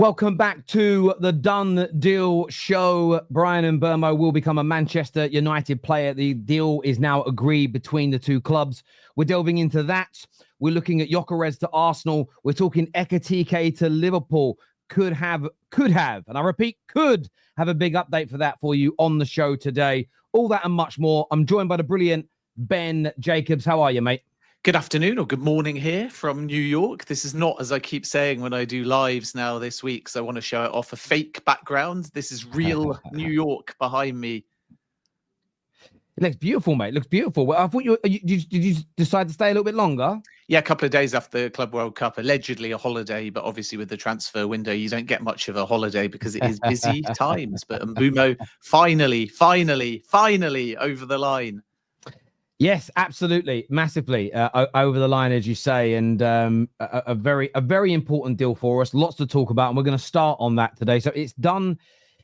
Welcome back to the Done Deal show. Brian Mbeumo will become a Manchester United player. The deal is now agreed between the two clubs. We're delving into that. We're looking at Gyokeres to Arsenal. We're talking Ekitike to Liverpool. Could have, and I repeat, could have a big update for that for you on the show today. All that and much more. I'm joined by the brilliant Ben Jacobs. How are you, mate? Good afternoon or good morning here from New York. This is not, as I keep saying when I do lives now this week, because I want to show it off, a fake background. This is real New York behind me. It looks beautiful, mate. It looks beautiful. Well, I thought did you decide to stay a little bit longer? Yeah, a couple of days after the Club World Cup, allegedly a holiday, but obviously with the transfer window, you don't get much of a holiday because it is busy times. But Mbeumo finally over the line. Yes, absolutely, massively over the line, as you say, and a very important deal for us. Lots to talk about, and we're going to start on that today. So it's done.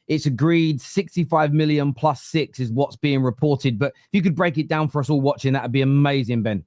It's agreed. 65 million plus 6 is what's being reported. But if you could break it down for us all watching, that would be amazing, Ben.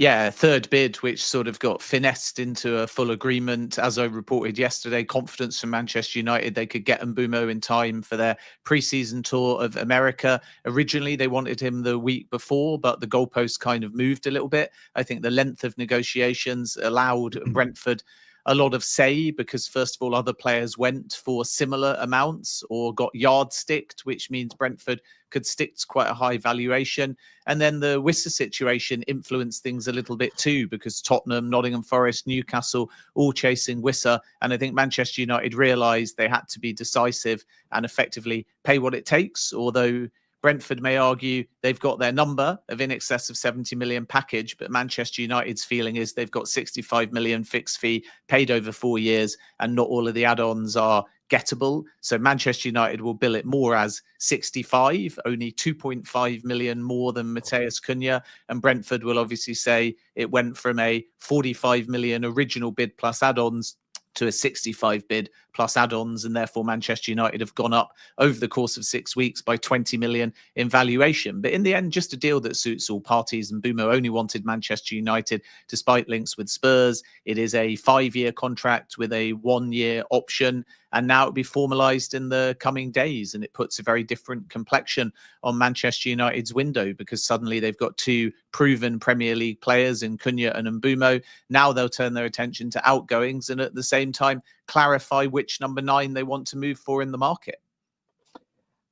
Yeah, third bid, which sort of got finessed into a full agreement. As I reported yesterday, confidence from Manchester United, they could get Mbeumo in time for their pre-season tour of America. Originally, they wanted him the week before, but the goalposts kind of moved a little bit. I think the length of negotiations allowed Brentford a lot of say because, first of all, other players went for similar amounts or got yardsticked, which means Brentford could stick to quite a high valuation. And then the Wissa situation influenced things a little bit too, because Tottenham, Nottingham Forest, Newcastle, all chasing Wissa. And I think Manchester United realised they had to be decisive and effectively pay what it takes, although Brentford may argue they've got their number of in excess of 70 million package, but Manchester United's feeling is they've got 65 million fixed fee paid over 4 years, and not all of the add-ons are gettable. So Manchester United will bill it more as 65, only 2.5 million more than Matheus Cunha, and Brentford will obviously say it went from a 45 million original bid plus add-ons to a 65 bid plus add-ons, and therefore Manchester United have gone up over the course of 6 weeks by 20 million in valuation. But in the end, just a deal that suits all parties, and Mbeumo only wanted Manchester United despite links with Spurs. It is a 5-year contract with a 1-year option, and now it'll be formalised in the coming days, and it puts a very different complexion on Manchester United's window because suddenly they've got two proven Premier League players in Cunha and Mbeumo. Now they'll turn their attention to outgoings and at the same time clarify which number 9 they want to move for in the market.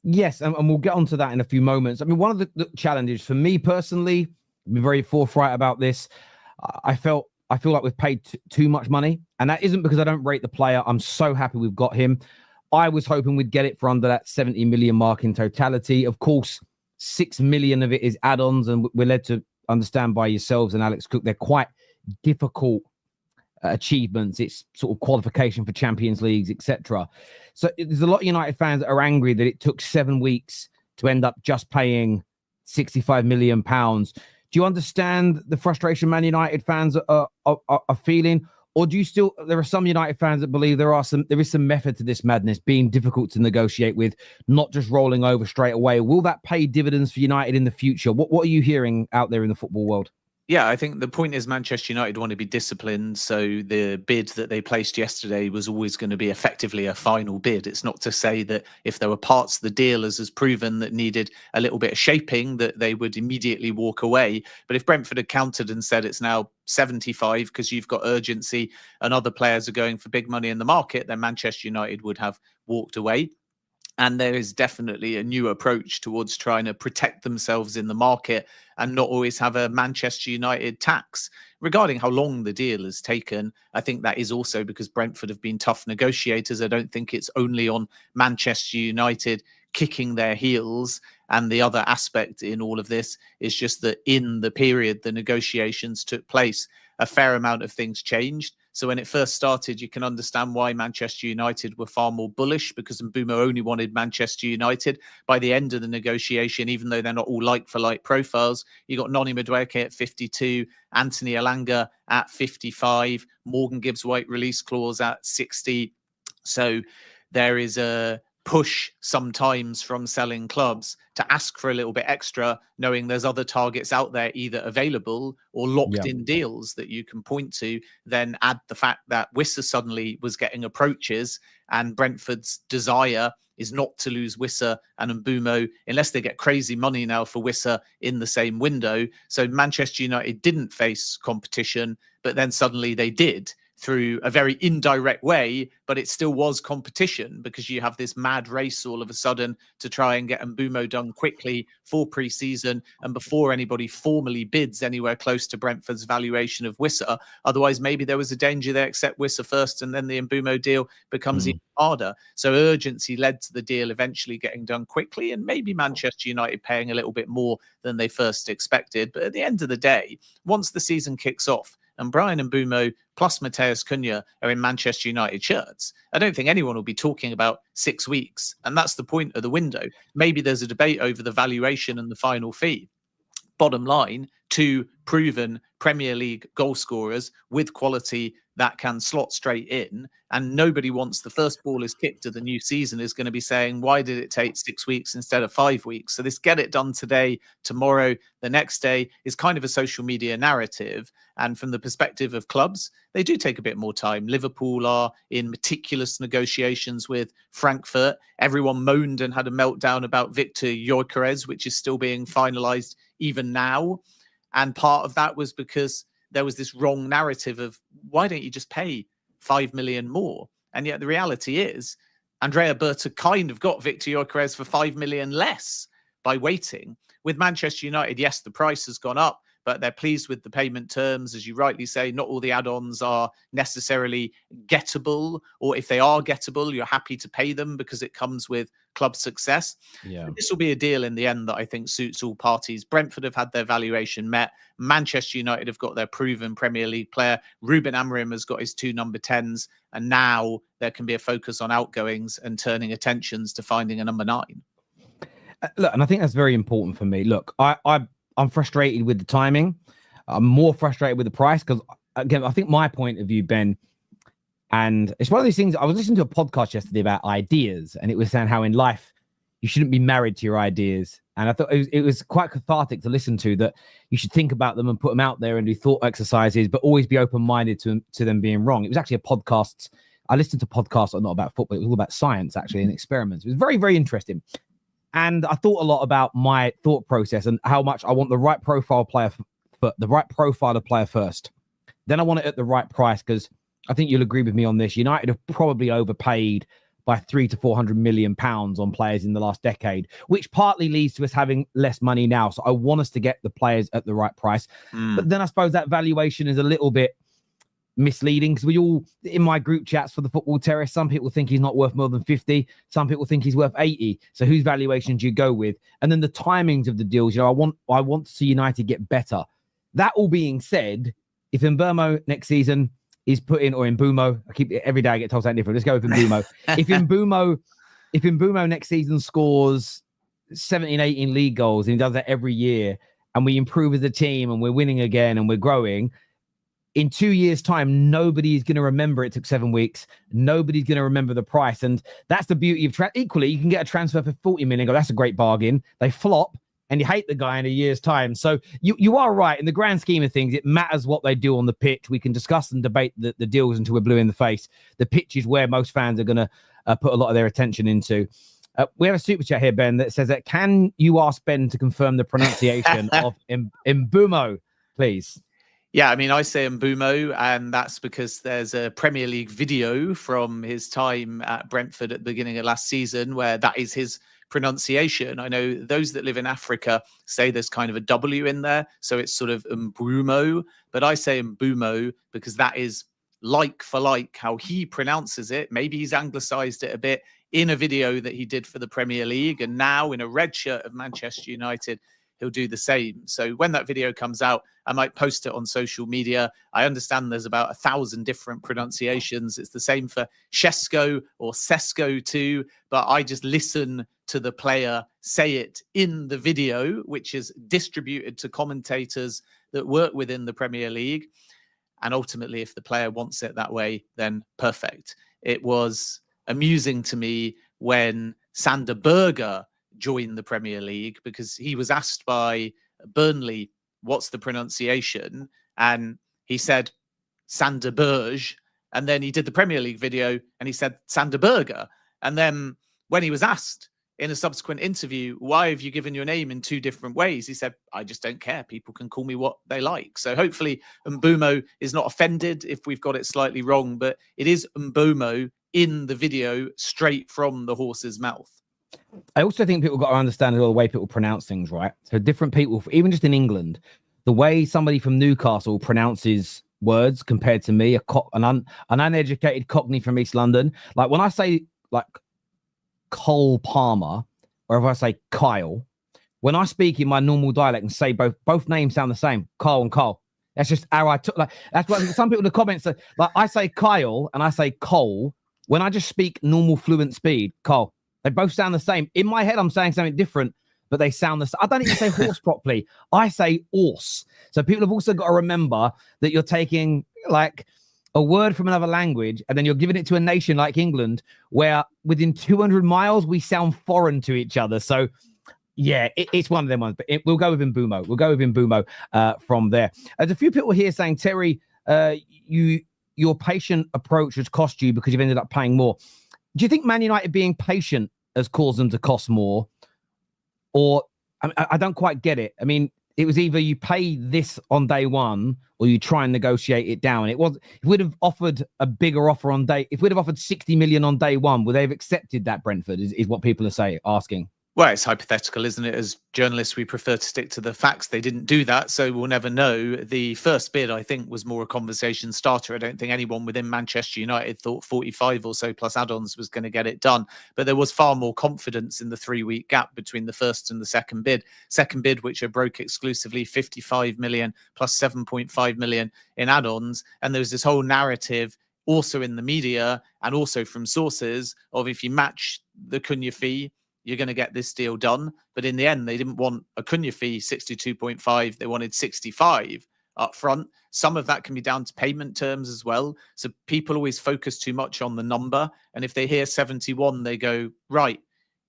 Yes, and we'll get onto that in a few moments. I mean, one of the challenges for me personally, I've been very forthright about this. I feel like we've paid too much money, and that isn't because I don't rate the player. I'm so happy we've got him. I was hoping we'd get it for under that 70 million mark in totality. Of course, 6 million of it is add-ons, and we're led to understand by yourselves and Alex Cook, they're quite difficult achievements. It's sort of qualification for Champions Leagues, etc. So there's a lot of United fans that are angry that it took 7 weeks to end up just paying 65 million pounds. Do you understand the frustration Man United fans are feeling? Or do you still, there are some United fans that believe there is some method to this madness, being difficult to negotiate with, not just rolling over straight away? Will that pay dividends for United in the future? What are you hearing out there in the football world? Yeah, I think the point is Manchester United want to be disciplined. So the bid that they placed yesterday was always going to be effectively a final bid. It's not to say that if there were parts of the deal, as has proven, that needed a little bit of shaping, that they would immediately walk away. But if Brentford had countered and said it's now 75 because you've got urgency and other players are going for big money in the market, then Manchester United would have walked away. And there is definitely a new approach towards trying to protect themselves in the market and not always have a Manchester United tax. Regarding how long the deal has taken, I think that is also because Brentford have been tough negotiators. I don't think it's only on Manchester United kicking their heels. And the other aspect in all of this is just that in the period the negotiations took place, a fair amount of things changed. So when it first started, you can understand why Manchester United were far more bullish, because Mbeumo only wanted Manchester United. By the end of the negotiation, even though they're not all like-for-like profiles, you got Noni Madueke at 52, Anthony Elanga at 55, Morgan Gibbs-White release clause at 60. So there is a push sometimes from selling clubs to ask for a little bit extra, knowing there's other targets out there either available or locked in deals that you can point to. Then add the fact that Wissa suddenly was getting approaches, and Brentford's desire is not to lose Wissa and Mbeumo unless they get crazy money now for Wissa in the same window. So Manchester United didn't face competition, but then suddenly they did, through a very indirect way, but it still was competition, because you have this mad race all of a sudden to try and get Mbeumo done quickly for pre-season and before anybody formally bids anywhere close to Brentford's valuation of Wissa. Otherwise, maybe there was a danger they accept Wissa first and then the Mbeumo deal becomes even harder. So urgency led to the deal eventually getting done quickly, and maybe Manchester United paying a little bit more than they first expected. But at the end of the day, once the season kicks off, and Bryan Mbeumo plus Matheus Cunha are in Manchester United shirts, I don't think anyone will be talking about 6 weeks. And that's the point of the window. Maybe there's a debate over the valuation and the final fee. Bottom line, 2 proven Premier League goal scorers with quality that can slot straight in, and nobody, once the first ball is kicked of the new season, is going to be saying, why did it take 6 weeks instead of 5 weeks? So this get it done today, tomorrow, the next day is kind of a social media narrative. And from the perspective of clubs, they do take a bit more time. Liverpool are in meticulous negotiations with Frankfurt. Everyone moaned and had a meltdown about Victor Gyokeres, which is still being finalized even now. And part of that was because there was this wrong narrative of, why don't you just pay 5 million more? And yet the reality is, Andrea Berta kind of got Victor Gyokeres for 5 million less by waiting. With Manchester United, yes, the price has gone up, but they're pleased with the payment terms. As you rightly say, not all the add-ons are necessarily gettable, or if they are gettable, you're happy to pay them because it comes with club success. Yeah. This will be a deal in the end that I think suits all parties. Brentford have had their valuation met. Manchester United have got their proven Premier League player. Ruben Amorim has got his 2 number 10s. And now there can be a focus on outgoings and turning attentions to finding a number 9. Look, and I think that's very important for me. Look, I'm frustrated with the timing. I'm more frustrated with the price because, again, I think my point of view, Ben, and it's one of these things. I was listening to a podcast yesterday about ideas, and it was saying how in life you shouldn't be married to your ideas. And I thought it was quite cathartic to listen to, that you should think about them and put them out there and do thought exercises, but always be open-minded to them being wrong. It was actually a podcast. I listened to podcasts not about football. It was all about science, actually, and experiments. It was very, very interesting. And I thought a lot about my thought process and how much I want the right profile player, the right profile of player first. Then I want it at the right price, because I think you'll agree with me on this. United have probably overpaid by 300 to 400 million pounds on players in the last decade, which partly leads to us having less money now. So I want us to get the players at the right price. But then I suppose that valuation is a little bit misleading, because we all, in my group chats for the Football Terrace, some people think he's not worth more than 50, some people think he's worth 80. So whose valuation do you go with? And then the timings of the deals, I want to see United get better. That all being said, if Mbeumo next season is put in, or Mbeumo, every day I get told something different. Let's go with Mbeumo. if Mbeumo next season scores 17, 18 league goals, and he does that every year, and we improve as a team and we're winning again and we're growing, in 2 years' time, nobody's going to remember it took 7 weeks. Nobody's going to remember the price. And that's the beauty of equally, you can get a transfer for 40 million. Go, that's a great bargain. They flop and you hate the guy in a year's time. So you are right. In the grand scheme of things, it matters what they do on the pitch. We can discuss and debate the deals until we're blue in the face. The pitch is where most fans are going to put a lot of their attention into. We have a super chat here, Ben, that says that, can you ask Ben to confirm the pronunciation of Mbeumo, please? Yeah, I mean, I say Mbeumo, and that's because there's a Premier League video from his time at Brentford at the beginning of last season where that is his pronunciation. I know those that live in Africa say there's kind of a W in there, so it's sort of Mbeumo, but I say Mbeumo because that is like for like how he pronounces it. Maybe he's anglicized it a bit in a video that he did for the Premier League, and now in a red shirt of Manchester United, he'll do the same. So when that video comes out, I might post it on social media. I understand there's about 1,000 different pronunciations. It's the same for Sesko or Sesko too, but I just listen to the player say it in the video, which is distributed to commentators that work within the Premier League. And ultimately, if the player wants it that way, then perfect. It was amusing to me when Sander Berge joined the Premier League, because he was asked by Burnley, what's the pronunciation? And he said Sander Berge. And then he did the Premier League video and he said Sander Berge. And then when he was asked in a subsequent interview, why have you given your name in two different ways? He said, I just don't care. People can call me what they like. So hopefully Mbeumo is not offended if we've got it slightly wrong, but it is Mbeumo in the video straight from the horse's mouth. I also think people got to understand the way people pronounce things, right? So different people, even just in England, the way somebody from Newcastle pronounces words compared to me, an uneducated Cockney from East London. Like when I say like Cole Palmer, or if I say Kyle, when I speak in my normal dialect and say both names sound the same, Kyle and Cole. That's just how I took. Like that's what some people in the comments say. Like I say Kyle and I say Cole. When I just speak normal fluent speed, Cole, they both sound the same. In my head, I'm saying something different, but they sound the same. I don't even say horse properly. I say horse. So people have also got to remember that you're taking like a word from another language and then you're giving it to a nation like England, where within 200 miles, we sound foreign to each other. So yeah, it's one of them ones, but we'll go with Mbeumo. We'll go with Mbeumo from there. There's a few people here saying, Terry, your patient approach has cost you because you've ended up paying more. Do you think Man United being patient has caused them to cost more? Or I don't quite get it. I mean, it was either you pay this on day one or you try and negotiate it down. If we'd have offered a bigger offer if we'd have offered 60 million on day one, would they have accepted that, Brentford, is what people are asking. Well, it's hypothetical, isn't it? As journalists, we prefer to stick to the facts. They didn't do that, so we'll never know. The first bid, I think, was more a conversation starter. I don't think anyone within Manchester United thought 45 or so plus add-ons was going to get it done. But there was far more confidence in the 3-week gap between the first and the second bid. Second bid, which I broke exclusively, 55 million plus 7.5 million in add-ons. And there was this whole narrative also in the media and also from sources of if you match the Cunha fee, you're going to get this deal done. But in the end, they didn't want a Cunha fee 62.5. They wanted 65 up front. Some of that can be down to payment terms as well. So people always focus too much on the number. And if they hear 71, they go, right,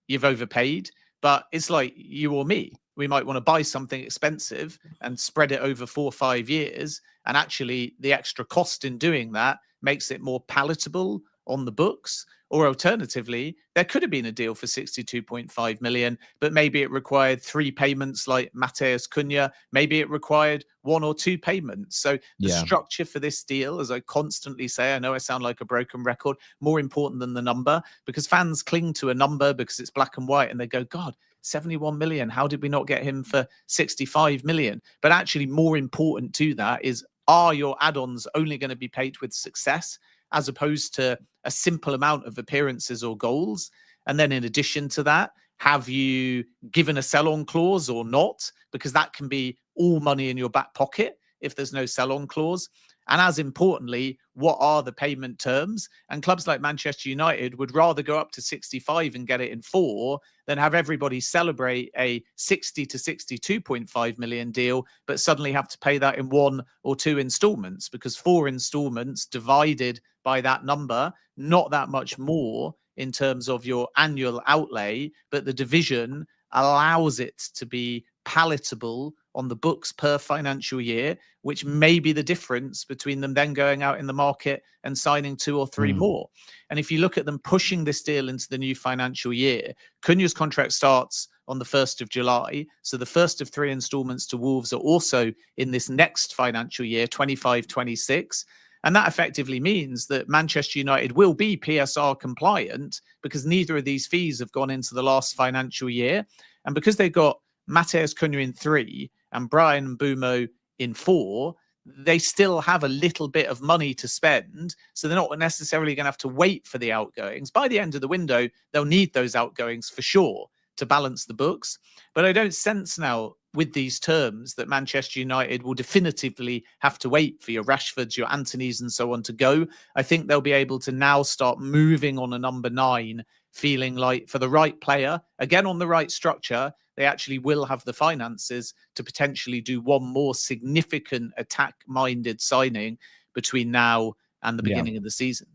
you've overpaid. But it's like you or me. We might want to buy something expensive and spread it over 4 or 5 years. And actually, the extra cost in doing that makes it more palatable on the books. Or alternatively, there could have been a deal for 62.5 million, but maybe it required 3 payments like Matheus Cunha. Maybe it required 1 or 2 payments. So the structure for this deal, as I constantly say, I know I sound like a broken record, more important than the number, because fans cling to a number because it's black and white and they go, God, 71 million. How did we not get him for 65 million? But actually more important to that is, are your add-ons only going to be paid with success, as opposed to a simple amount of appearances or goals? And then in addition to that, have you given a sell-on clause or not? Because that can be all money in your back pocket if there's no sell-on clause. And as importantly, what are the payment terms? And clubs like Manchester United would rather go up to 65 and get it in 4 than have everybody celebrate a 60 to 62.5 million deal, but suddenly have to pay that in 1 or 2 installments, because 4 installments divided by that number, not that much more in terms of your annual outlay, but the division allows it to be palatable on the books per financial year, which may be the difference between them then going out in the market and signing 2 or 3 more. And if you look at them pushing this deal into the new financial year, Cunha's contract starts on the 1st of July. So the first of 3 installments to Wolves are also in this next financial year, 25-26. And that effectively means that Manchester United will be PSR compliant because neither of these fees have gone into the last financial year. And because they've got Matheus Cunha in 3 and Bryan Mbeumo in 4, they still have a little bit of money to spend. So they're not necessarily going to have to wait for the outgoings. By the end of the window, they'll need those outgoings for sure to balance the books. But I don't sense now with these terms that Manchester United will definitively have to wait for your Rashfords, your Antonys and so on to go. I think they'll be able to now start moving on a number 9, feeling like for the right player, again on the right structure, they actually will have the finances to potentially do one more significant attack-minded signing between now and the beginning of the season.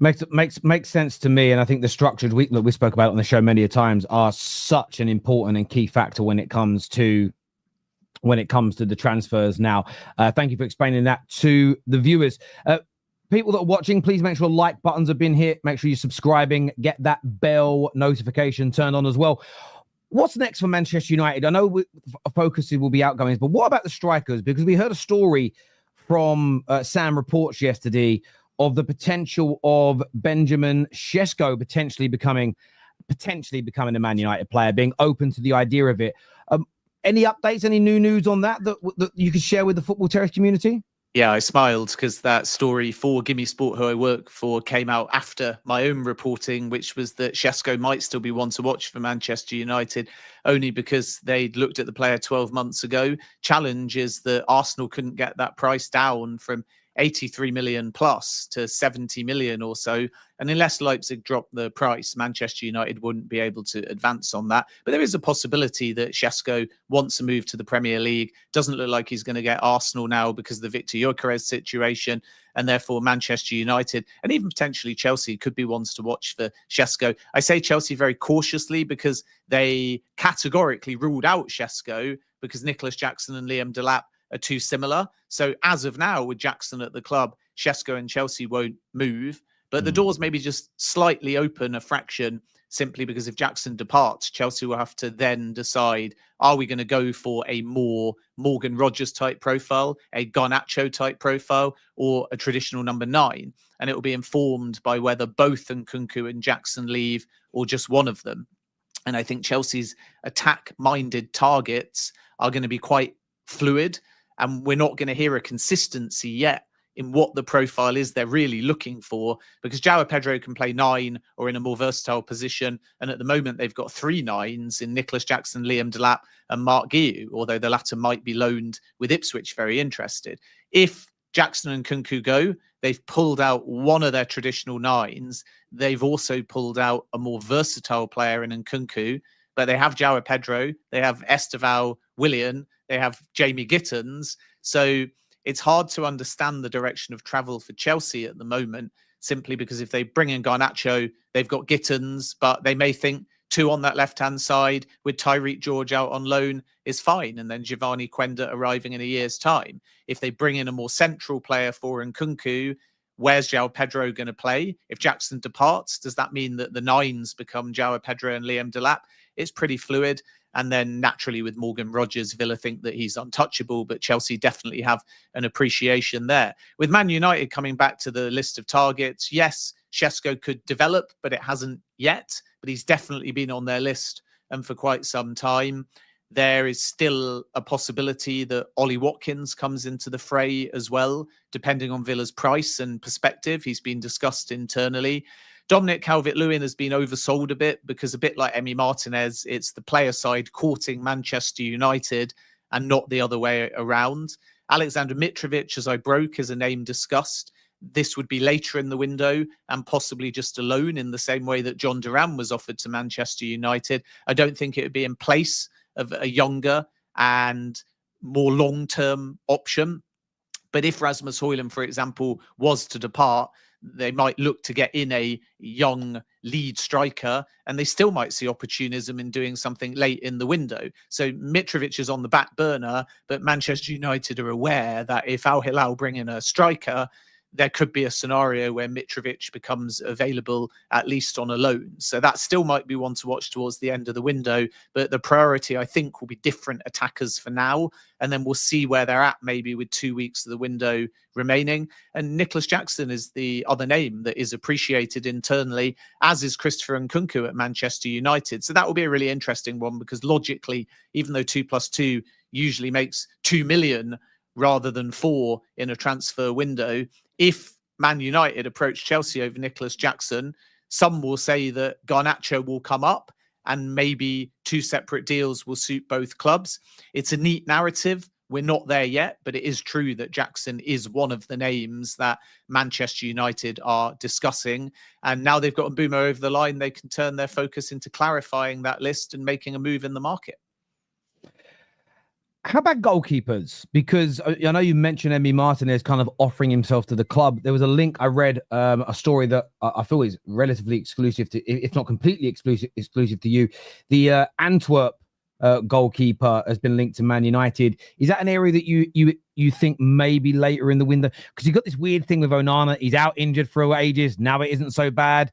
Makes sense to me, and I think the structured week that we spoke about on the show many a times are such an important and key factor when it comes to the transfers. Now, thank you for explaining that to the viewers. People that are watching, please make sure like buttons have been hit. Make sure you're subscribing. Get that bell notification turned on as well. What's next for Manchester United? I know focus will be outgoings, but what about the strikers? Because we heard a story from Sam Reports yesterday of the potential of Benjamin Sesko potentially becoming a Man United player, being open to the idea of it. Any updates, any new news on that you could share with the Football Terrace community? Yeah, I smiled because that story for Gimme Sport, who I work for, came out after my own reporting, which was that Sesko might still be one to watch for Manchester United, only because they'd looked at the player 12 months ago. Challenge is that Arsenal couldn't get that price down from 83 million plus to 70 million or so. And unless Leipzig dropped the price, Manchester United wouldn't be able to advance on that. But there is a possibility that Sesko wants to move to the Premier League. Doesn't look like he's going to get Arsenal now because of the Victor Gyokeres situation. And therefore, Manchester United and even potentially Chelsea could be ones to watch for Sesko. I say Chelsea very cautiously because they categorically ruled out Sesko because Nicholas Jackson and Liam Delap are too similar. So as of now, with Jackson at the club, Sesko and Chelsea won't move. But the doors maybe just slightly open a fraction, simply because if Jackson departs, Chelsea will have to then decide, are we going to go for a more Morgan Rogers type profile, a Garnacho type profile, or a traditional number 9? And it will be informed by whether both Nkuku and Jackson leave or just one of them. And I think Chelsea's attack-minded targets are going to be quite fluid. And we're not going to hear a consistency yet in what the profile is they're really looking for, because João Pedro can play 9 or in a more versatile position. And at the moment, they've got 3 9s in Nicholas Jackson, Liam Delap and Mark Guiu, although the latter might be loaned with Ipswich, very interested. If Jackson and Nkuku go, they've pulled out one of their traditional 9s. They've also pulled out a more versatile player in Nkuku, but they have João Pedro, they have Esteval Willian, they have Jamie Gittins. So it's hard to understand the direction of travel for Chelsea at the moment, simply because if they bring in Garnacho, they've got Gittins, but they may think 2 on that left-hand side with Tyreek George out on loan is fine. And then Giovanni Quenda arriving in a year's time. If they bring in a more central player for Nkunku, where's João Pedro going to play? If Jackson departs, does that mean that the 9s become João Pedro and Liam Delap? It's pretty fluid. And then naturally with Morgan Rogers, Villa think that he's untouchable, but Chelsea definitely have an appreciation there. With Man United coming back to the list of targets, yes, Sesko could develop, but it hasn't yet. But he's definitely been on their list and for quite some time. There is still a possibility that Ollie Watkins comes into the fray as well, depending on Villa's price and perspective. He's been discussed internally. Dominic Calvert-Lewin has been oversold a bit because, a bit like Emi Martinez, it's the player side courting Manchester United and not the other way around. Alexander Mitrovic, as I broke, is a name discussed. This would be later in the window and possibly just a loan, in the same way that John Duran was offered to Manchester United. I don't think it would be in place of a younger and more long-term option. But if Rasmus Højlund, for example, was to depart, they might look to get in a young lead striker, and they still might see opportunism in doing something late in the window. So Mitrovic is on the back burner, but Manchester United are aware that if Al Hilal bring in a striker, there could be a scenario where Mitrovic becomes available at least on a loan. So that still might be one to watch towards the end of the window. But the priority, I think, will be different attackers for now. And then we'll see where they're at, maybe with 2 weeks of the window remaining. And Nicholas Jackson is the other name that is appreciated internally, as is Christopher Nkunku at Manchester United. So that will be a really interesting one, because logically, even though 2 + 2 usually makes 2 million rather than 4 in a transfer window, if Man United approach Chelsea over Nicholas Jackson, some will say that Garnacho will come up and maybe 2 separate deals will suit both clubs. It's a neat narrative. We're not there yet, but it is true that Jackson is one of the names that Manchester United are discussing. And now they've got Mbeumo over the line, they can turn their focus into clarifying that list and making a move in the market. How about goalkeepers? Because I know you mentioned Emi Martinez kind of offering himself to the club. There was a link I read, a story that I feel is relatively exclusive to, if not completely exclusive to you. The Antwerp goalkeeper has been linked to Man United. Is that an area that you think maybe later in the window? Because you've got this weird thing with Onana. He's out injured for ages. Now it isn't so bad.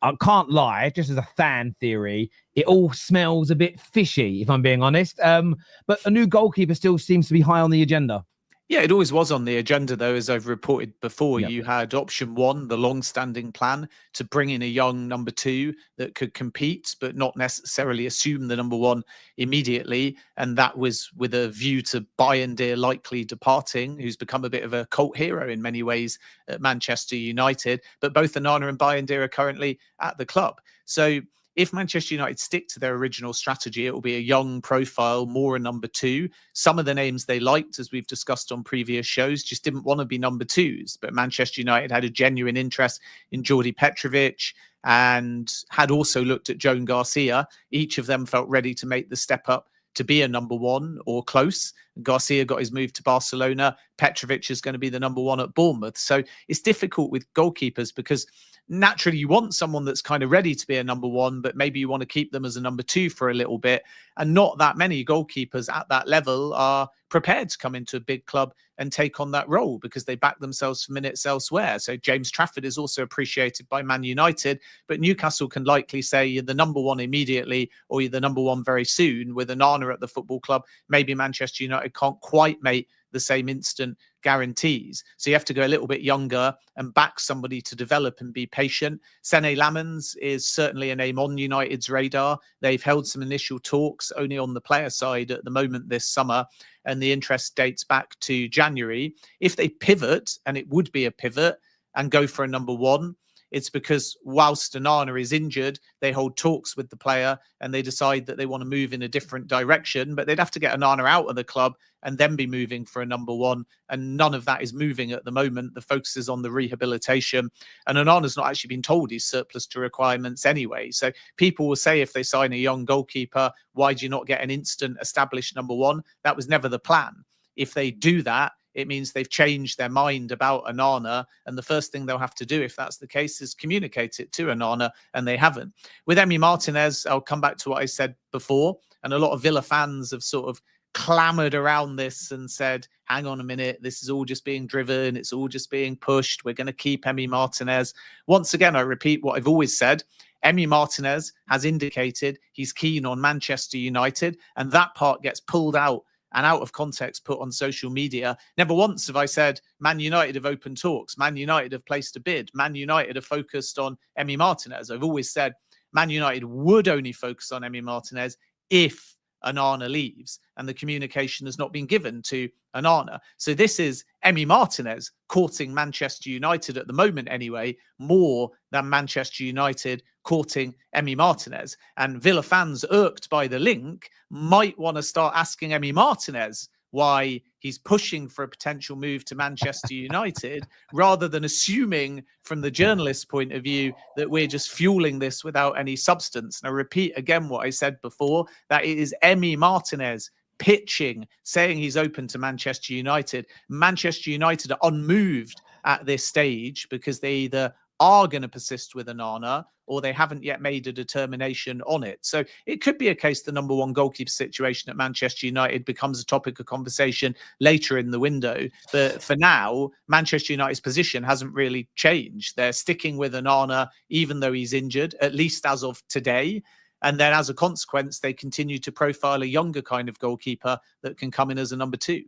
I can't lie, just as a fan theory, it all smells a bit fishy, if I'm being honest. But a new goalkeeper still seems to be high on the agenda. Yeah, it always was on the agenda, though, as I've reported before. Yep. You had option one, the long-standing plan, to bring in a young number two that could compete, but not necessarily assume the number one immediately. And that was with a view to Bayern likely departing, who's become a bit of a cult hero in many ways at Manchester United. But both Onana and Bayern are currently at the club. So if Manchester United stick to their original strategy, it will be a young profile, more a number two. Some of the names they liked, as we've discussed on previous shows, just didn't want to be number twos. But Manchester United had a genuine interest in Jordi Petrovic and had also looked at Joan Garcia. Each of them felt ready to make the step up to be a number one or close. Garcia got his move to Barcelona. Petrovic is going to be the number one at Bournemouth. So it's difficult with goalkeepers because naturally you want someone that's kind of ready to be a number one, but maybe you want to keep them as a number two for a little bit. And not that many goalkeepers at that level are prepared to come into a big club and take on that role because they back themselves for minutes elsewhere. So James Trafford is also appreciated by Man United, but Newcastle can likely say you're the number one immediately or you're the number one very soon. With Onana at the football club, maybe Manchester United can't quite make the same instant guarantees. So you have to go a little bit younger and back somebody to develop and be patient. Sene Lammens is certainly a name on United's radar. They've held some initial talks only on the player side at the moment this summer, and the interest dates back to January. If they pivot, and it would be a pivot, and go for a number one, it's because whilst Onana is injured, they hold talks with the player and they decide that they want to move in a different direction, but they'd have to get Onana out of the club and then be moving for a number one. And none of that is moving at the moment. The focus is on the rehabilitation. And Onana's not actually been told he's surplus to requirements anyway. So people will say if they sign a young goalkeeper, why do you not get an instant established number one? That was never the plan. If they do that, it means they've changed their mind about Onana. And the first thing they'll have to do, if that's the case, is communicate it to Onana. And they haven't. With Emi Martinez, I'll come back to what I said before. And a lot of Villa fans have sort of clamored around this and said, hang on a minute, this is all just being driven. It's all just being pushed. We're going to keep Emi Martinez. Once again, I repeat what I've always said. Emi Martinez has indicated he's keen on Manchester United. And that part gets pulled out and out of context put on social media. Never once have I said Man United have opened talks. Man United have placed a bid. Man United have focused on Emi Martinez. I've always said Man United would only focus on Emi Martinez if Onana leaves, and the communication has not been given to Onana. So this is Emi Martinez courting Manchester United at the moment anyway, more than Manchester United courting Emi Martinez. And Villa fans irked by the link might want to start asking Emi Martinez why he's pushing for a potential move to Manchester United, rather than assuming from the journalist's point of view that we're just fueling this without any substance. And I repeat again what I said before, that it is Emi Martinez pitching, saying he's open to Manchester United. Manchester United are unmoved at this stage because they either are going to persist with Onana or they haven't yet made a determination on it. So it could be a case the number one goalkeeper situation at Manchester United becomes a topic of conversation later in the window. But for now, Manchester United's position hasn't really changed. They're sticking with Onana, even though he's injured, at least as of today. And then as a consequence, they continue to profile a younger kind of goalkeeper that can come in as a number two.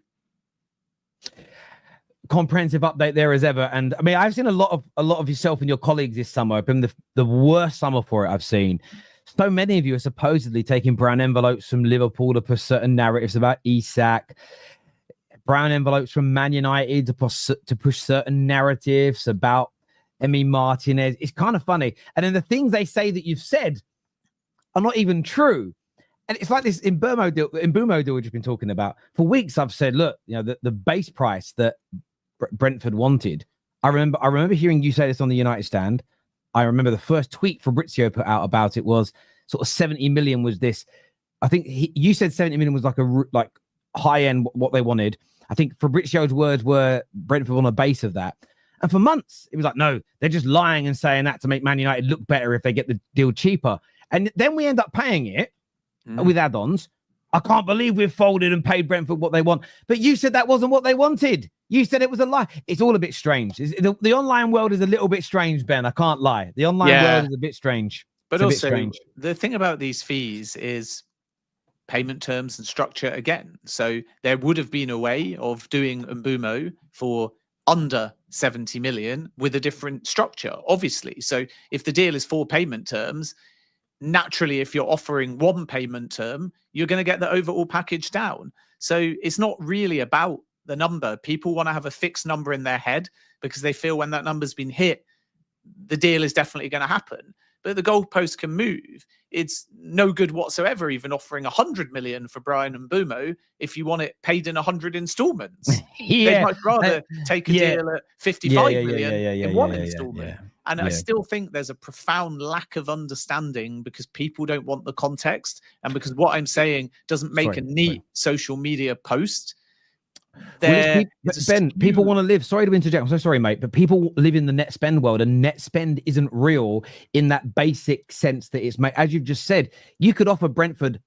Comprehensive update there as ever. And I mean, I've seen a lot of yourself and your colleagues this summer. It's been the worst summer for it I've seen. So many of you are supposedly taking brown envelopes from Liverpool to push certain narratives about Isak, brown envelopes from Man United to push certain narratives about Emi Martinez. It's kind of funny. And then the things they say that you've said are not even true. And it's like this Mbeumo deal we've just been talking about. For weeks, I've said, look, you know, the base price that Brentford wanted. I remember hearing you say this on the United stand. I remember the first tweet Fabrizio put out about it was sort of 70 million was this. I think you said 70 million was like high end what they wanted. I think Fabrizio's words were Brentford on the base of that. And for months, it was like, no, they're just lying and saying that to make Man United look better if they get the deal cheaper. And then we end up paying it with add-ons. I can't believe we've folded and paid Brentford what they want. But you said that wasn't what they wanted. You said it was a lie. It's all a bit strange. The online world is a little bit strange, Ben. I can't lie. The online world is a bit strange. But also, the thing about these fees is payment terms and structure again. So there would have been a way of doing Mbeumo for under 70 million with a different structure, obviously. So if the deal is 4 payment terms, naturally, if you're offering 1 payment term, you're going to get the overall package down. So it's not really about the number. People want to have a fixed number in their head because they feel when that number's been hit, the deal is definitely going to happen. But the goalpost can move. It's no good whatsoever even offering 100 million for Bryan Mbeumo if you want it paid in 100 installments. They'd much rather take a deal at 55 million in one installment. And I still think there's a profound lack of understanding because people don't want the context. And because what I'm saying doesn't make a neat social media post. Ben, people want to live. Sorry to interject. I'm so sorry, mate. But people live in the net spend world, and net spend isn't real in that basic sense that it's made. As you've just said, you could offer Brentford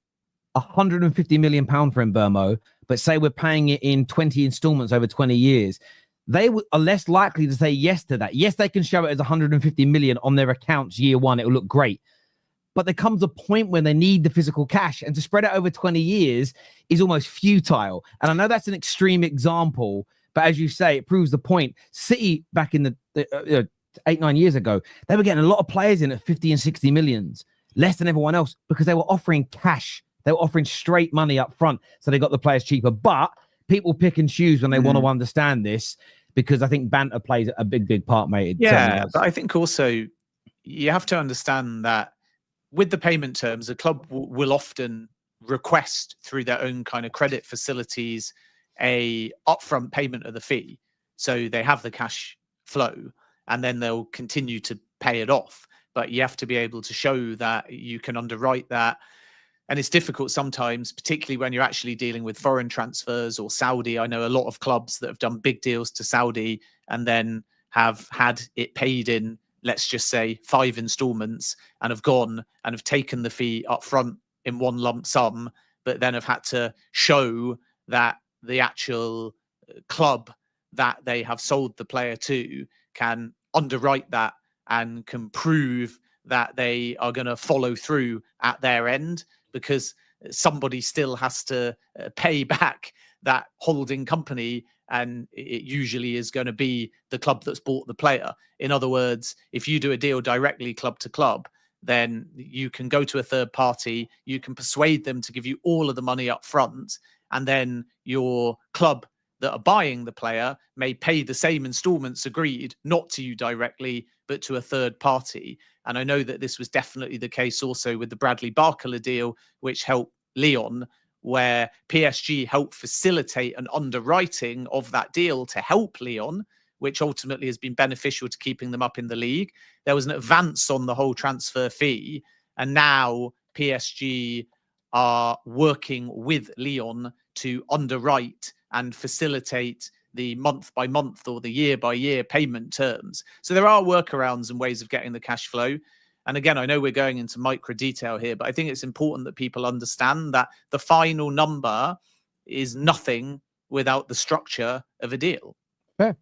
£150 million for Mbeumo, but say we're paying it in 20 installments over 20 years. They are less likely to say yes to that. Yes, they can show it as 150 million on their accounts year one. It will look great. But there comes a point when they need the physical cash, and to spread it over 20 years is almost futile. And I know that's an extreme example, but as you say, it proves the point. City back in the 8-9 years ago, they were getting a lot of players in at 50 and 60 millions, less than everyone else, because they were offering cash. They were offering straight money up front, so they got the players cheaper. But people pick and choose when they want to understand this, because I think banter plays a big part, mate. But I think also you have to understand that with the payment terms, a club will often request through their own kind of credit facilities a upfront payment of the fee. So they have the cash flow and then they'll continue to pay it off. But you have to be able to show that you can underwrite that. And it's difficult sometimes, particularly when you're actually dealing with foreign transfers or Saudi. I know a lot of clubs that have done big deals to Saudi and then have had it paid in, let's just say, 5 installments, and have gone and have taken the fee up front in one lump sum, but then have had to show that the actual club that they have sold the player to can underwrite that and can prove that they are going to follow through at their end, because somebody still has to pay back that holding company, and it usually is going to be the club that's bought the player. In other words, if you do a deal directly club to club, then you can go to a third party, you can persuade them to give you all of the money up front, and then your club that are buying the player may pay the same installments agreed, not to you directly, but to a third party. And I know that this was definitely the case also with the Bradley Barcola deal, which helped Lyon, where PSG helped facilitate an underwriting of that deal to help Lyon, which ultimately has been beneficial to keeping them up in the league. There was an advance on the whole transfer fee, and now PSG are working with Lyon to underwrite and facilitate the month-by-month or the year-by-year payment terms. So there are workarounds and ways of getting the cash flow. And again, I know we're going into micro detail here, but I think it's important that people understand that the final number is nothing without the structure of a deal. Fair.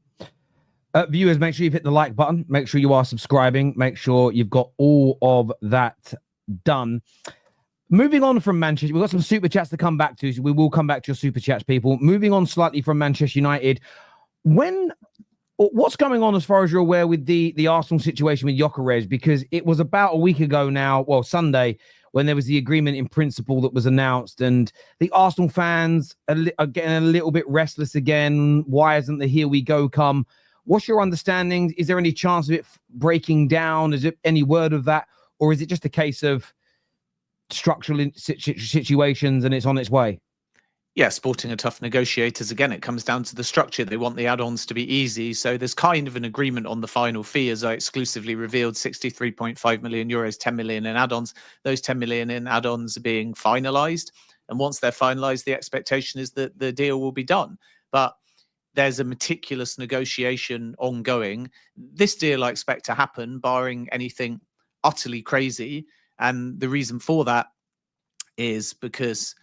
Viewers, make sure you've hit the like button. Make sure you are subscribing. Make sure you've got all of that done. Moving on from Manchester, we've got some super chats to come back to. So we will come back to your super chats, people. Moving on slightly from Manchester United. What's going on as far as you're aware with the Arsenal situation with Gyokeres? Because it was about a week ago now, well, Sunday, when there was the agreement in principle that was announced, and the Arsenal fans are getting a little bit restless again. Why isn't the here we go come? What's your understanding? Is there any chance of it breaking down? Is it any word of that? Or is it just a case of structural situations and it's on its way? Yeah, Sporting are tough negotiators. Again, it comes down to the structure. They want the add-ons to be easy. So there's kind of an agreement on the final fee, as I exclusively revealed, 63.5 million euros, 10 million in add-ons. Those 10 million in add-ons are being finalized. And once they're finalised, the expectation is that the deal will be done. But there's a meticulous negotiation ongoing. This deal I expect to happen, barring anything utterly crazy. And the reason for that is because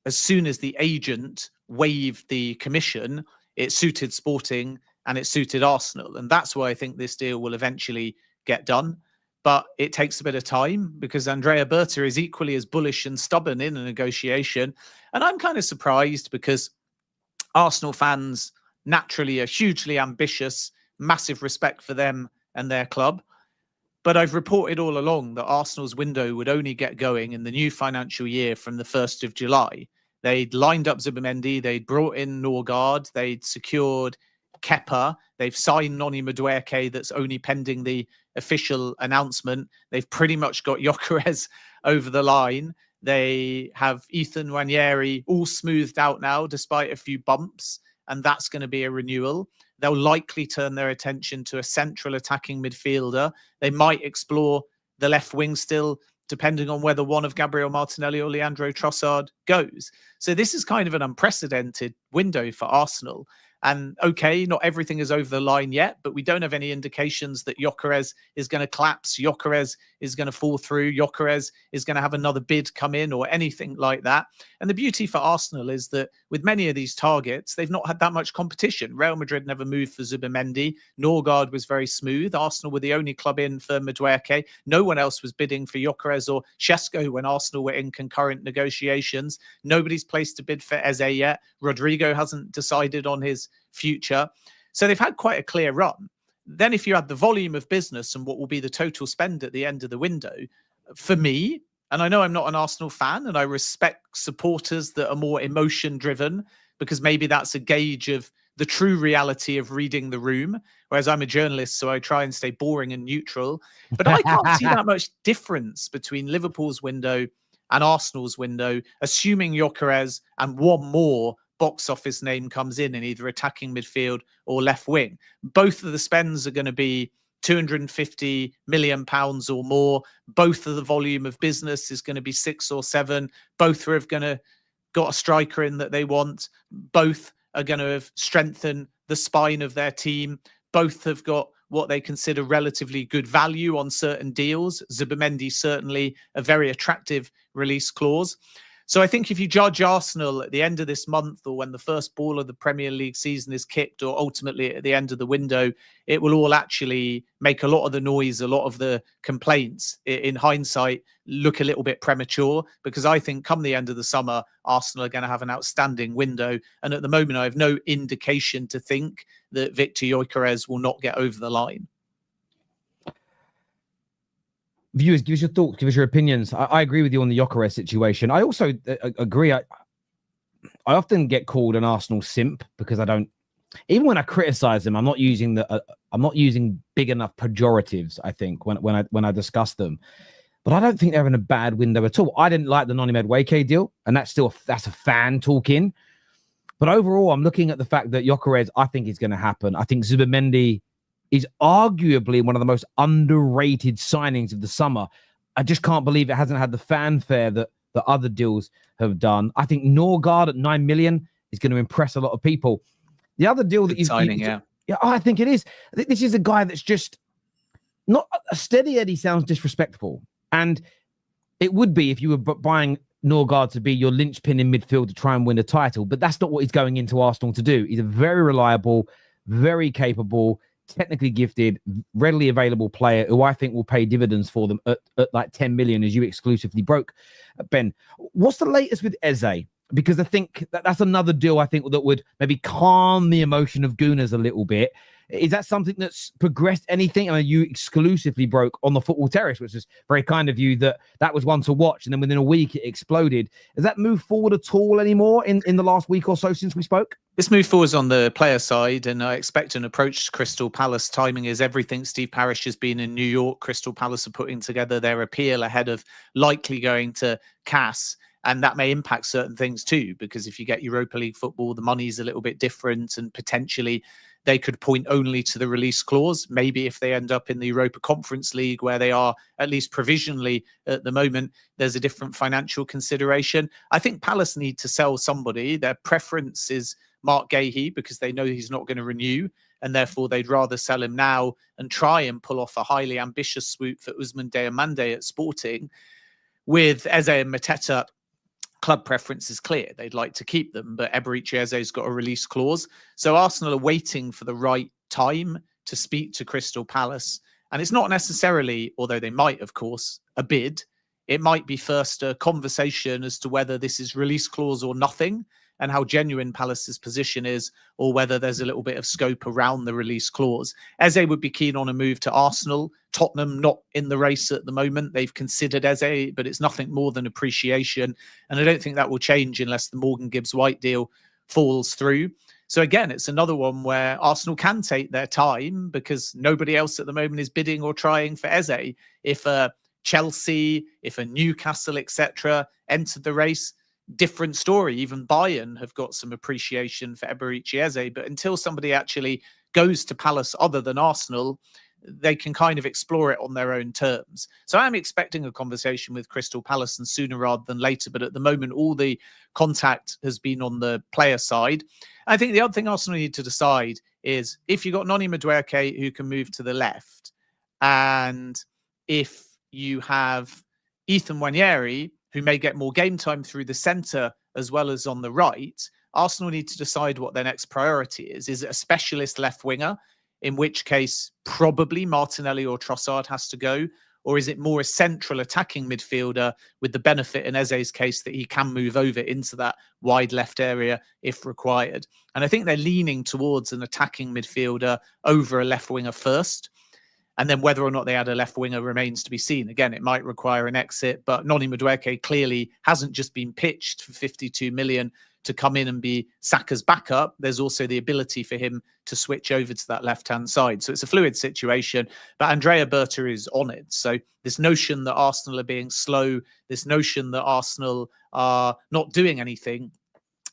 as soon as the agent waived the commission, it suited Sporting and it suited Arsenal. And that's why I think this deal will eventually get done. But it takes a bit of time because Andrea Berta is equally as bullish and stubborn in a negotiation. And I'm kind of surprised because Arsenal fans naturally are hugely ambitious, massive respect for them and their club. But I've reported all along that Arsenal's window would only get going in the new financial year from the 1st of July. They'd lined up Zubimendi, they'd brought in Norgard, they'd secured Kepa, they've signed Noni Madueke that's only pending the official announcement. They've pretty much got Gyokeres over the line. They have Ethan Nwaneri all smoothed out now, despite a few bumps, and that's going to be a renewal. They'll likely turn their attention to a central attacking midfielder. They might explore the left wing still, depending on whether one of Gabriel Martinelli or Leandro Trossard goes. So this is kind of an unprecedented window for Arsenal. And okay, not everything is over the line yet, but we don't have any indications that Gyokeres is going to collapse, Gyokeres is going to fall through, Gyokeres is going to have another bid come in or anything like that. And the beauty for Arsenal is that with many of these targets, they've not had that much competition. Real Madrid never moved for Zubimendi. Norgard was very smooth. Arsenal were the only club in for Madueke. No one else was bidding for Gyokeres or Sesko when Arsenal were in concurrent negotiations. Nobody's placed a bid for Eze yet. Rodrigo hasn't decided on his future. So they've had quite a clear run. Then if you add the volume of business and what will be the total spend at the end of the window, for me, and I know I'm not an Arsenal fan and I respect supporters that are more emotion driven because maybe that's a gauge of the true reality of reading the room, whereas I'm a journalist, so I try and stay boring and neutral. But I can't see that much difference between Liverpool's window and Arsenal's window, assuming Gyokeres and one more box office name comes in either attacking midfield or left wing. Both of the spends are going to be £250 million or more. Both of the volume of business is going to be 6 or 7. Both are going to got a striker in that they want. Both are going to have strengthened the spine of their team. Both have got what they consider relatively good value on certain deals. Zubimendi certainly a very attractive release clause. So I think if you judge Arsenal at the end of this month or when the first ball of the Premier League season is kicked or ultimately at the end of the window, it will all actually make a lot of the noise, a lot of the complaints in hindsight look a little bit premature because I think come the end of the summer, Arsenal are going to have an outstanding window. And at the moment, I have no indication to think that Victor Gyokeres will not get over the line. Viewers, give us your thoughts, give us your opinions. I agree with you on the Gyokeres situation. I also agree. I often get called an Arsenal simp because I don't, even when I criticize them, I'm not using big enough pejoratives. I think when I discuss them, but I don't think they're in a bad window at all. I didn't like the Noni Madueke deal, and that's a fan talking. But overall, I'm looking at the fact that Gyokeres, I think is going to happen. I think Zubimendi is arguably one of the most underrated signings of the summer. I just can't believe it hasn't had the fanfare that the other deals have done. I think Norgard at 9 million is going to impress a lot of people. The other deal that yeah, I think it is. I think this is a guy that's just not a steady Eddie. Sounds disrespectful, and it would be if you were buying Norgard to be your linchpin in midfield to try and win a title. But that's not what he's going into Arsenal to do. He's a very reliable, very capable, technically gifted, readily available player who I think will pay dividends for them at like 10 million, as you exclusively broke. Ben, what's the latest with Eze? Because I think that's another deal I think that would maybe calm the emotion of Gooners a little bit. Is that something that's progressed anything? I mean, you exclusively broke on the Football Terrace, which is very kind of you, that was one to watch. And then within a week, it exploded. Has that moved forward at all anymore in the last week or so since we spoke? This move forwards on the player side, and I expect an approach to Crystal Palace. Timing is everything. Steve Parish has been in New York. Crystal Palace are putting together their appeal ahead of likely going to CAS. And that may impact certain things too, because if you get Europa League football, the money's a little bit different and potentially they could point only to the release clause. Maybe if they end up in the Europa Conference League, where they are at least provisionally at the moment, there's a different financial consideration. I think Palace need to sell somebody. Their preference is Mark Gahey, because they know he's not going to renew, and therefore they'd rather sell him now and try and pull off a highly ambitious swoop for Ousmane Diomande at Sporting. With Eze and Mateta, club preference is clear. They'd like to keep them, but Eberechi Eze's got a release clause. So Arsenal are waiting for the right time to speak to Crystal Palace. And it's not necessarily, although they might, of course, a bid. It might be first a conversation as to whether this is release clause or nothing, and how genuine Palace's position is, or whether there's a little bit of scope around the release clause. Eze would be keen on a move to Arsenal. Tottenham not in the race at the moment. They've considered Eze, but it's nothing more than appreciation. And I don't think that will change unless the Morgan Gibbs-White deal falls through. So again, it's another one where Arsenal can take their time, because nobody else at the moment is bidding or trying for Eze. If a Chelsea, if a Newcastle, etc., entered the race, different story. Even Bayern have got some appreciation for Eberechi Eze, but until somebody actually goes to Palace other than Arsenal, they can kind of explore it on their own terms. So I'm expecting a conversation with Crystal Palace, and sooner rather than later, but at the moment all the contact has been on the player side. I think the other thing Arsenal need to decide is, if you've got Noni Madueke who can move to the left, and if you have Ethan Nwaneri who may get more game time through the centre as well as on the right, Arsenal need to decide what their next priority is. Is it a specialist left winger, in which case probably Martinelli or Trossard has to go? Or is it more a central attacking midfielder, with the benefit in Eze's case that he can move over into that wide left area if required? And I think they're leaning towards an attacking midfielder over a left winger first. And then whether or not they add a left winger remains to be seen. Again, it might require an exit, but Noni Madueke clearly hasn't just been pitched for 52 million to come in and be Saka's backup. There's also the ability for him to switch over to that left-hand side. So it's a fluid situation, but Andrea Berta is on it. So this notion that Arsenal are being slow, this notion that Arsenal are not doing anything,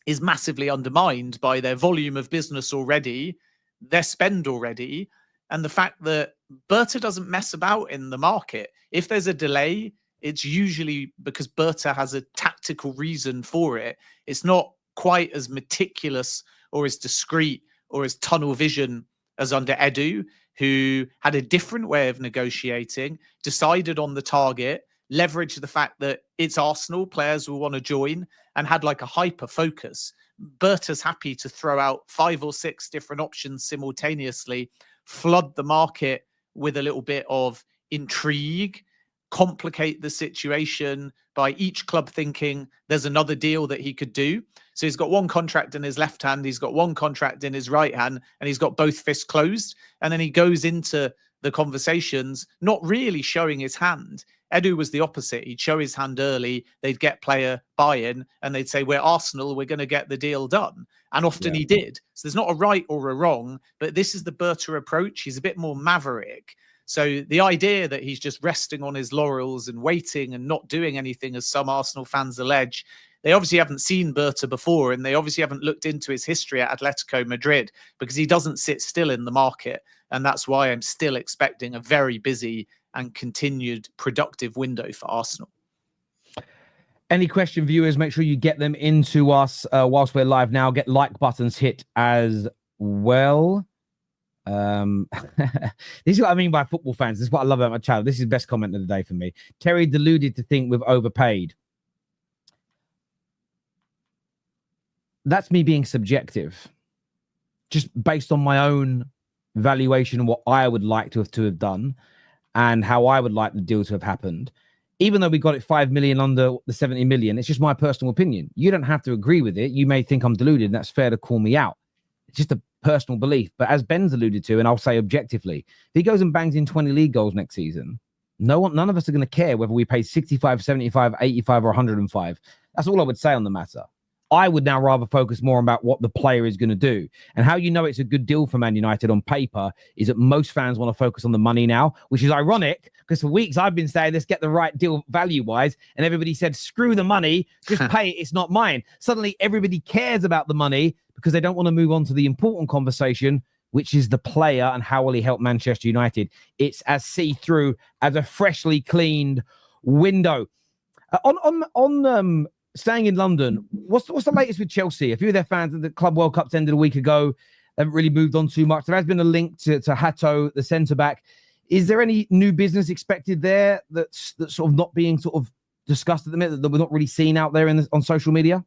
is massively undermined by their volume of business already, their spend already, and the fact that Berta doesn't mess about in the market. If there's a delay, it's usually because Berta has a tactical reason for it. It's not quite as meticulous or as discreet or as tunnel vision as under Edu, who had a different way of negotiating, decided on the target, leveraged the fact that it's Arsenal, players will want to join, and had like a hyper focus. Berta's happy to throw out 5 or 6 different options simultaneously, flood the market with a little bit of intrigue, complicate the situation by each club thinking there's another deal that he could do. So he's got one contract in his left hand, he's got one contract in his right hand, and he's got both fists closed. And then he goes into the conversations not really showing his hand. Edu was the opposite. He'd show his hand early, they'd get player buy-in, and they'd say, we're Arsenal, we're going to get the deal done. And often he did. So there's not a right or a wrong, but this is the Berta approach. He's a bit more maverick. So the idea that he's just resting on his laurels and waiting and not doing anything, as some Arsenal fans allege, they obviously haven't seen Berta before, and they obviously haven't looked into his history at Atletico Madrid, because he doesn't sit still in the market. And that's why I'm still expecting a very busy and continued productive window for Arsenal. Any question, viewers, make sure you get them into us whilst we're live now. Get like buttons hit as well. This is what I mean by football fans. This is what I love about my channel. This is the best comment of the day for me. Terry deluded to think we've overpaid. That's me being subjective, just based on my own valuation and what I would like to have done and how I would like the deal to have happened. Even though we got it 5 million under the 70 million, it's just my personal opinion. You don't have to agree with it. You may think I'm deluded, and that's fair to call me out. It's just a personal belief. But as Ben's alluded to, and I'll say objectively, if he goes and bangs in 20 league goals next season, none of us are going to care whether we pay 65, 75, 85 or 105. That's all I would say on the matter. I would now rather focus more about what the player is going to do. And how you know it's a good deal for Man United on paper is that most fans want to focus on the money now, which is ironic because for weeks I've been saying, let's get the right deal value-wise. And everybody said, screw the money, just pay it, it's not mine. Suddenly everybody cares about the money because they don't want to move on to the important conversation, which is the player and how will he help Manchester United. It's as see-through as a freshly cleaned window. Staying in London, what's the latest with Chelsea? A few of their fans at the Club World Cups ended a week ago. They haven't really moved on too much. There has been a link to Hato, the centre-back. Is there any new business expected there that's sort of not being sort of discussed at the minute, that we're not really seeing out there on social media?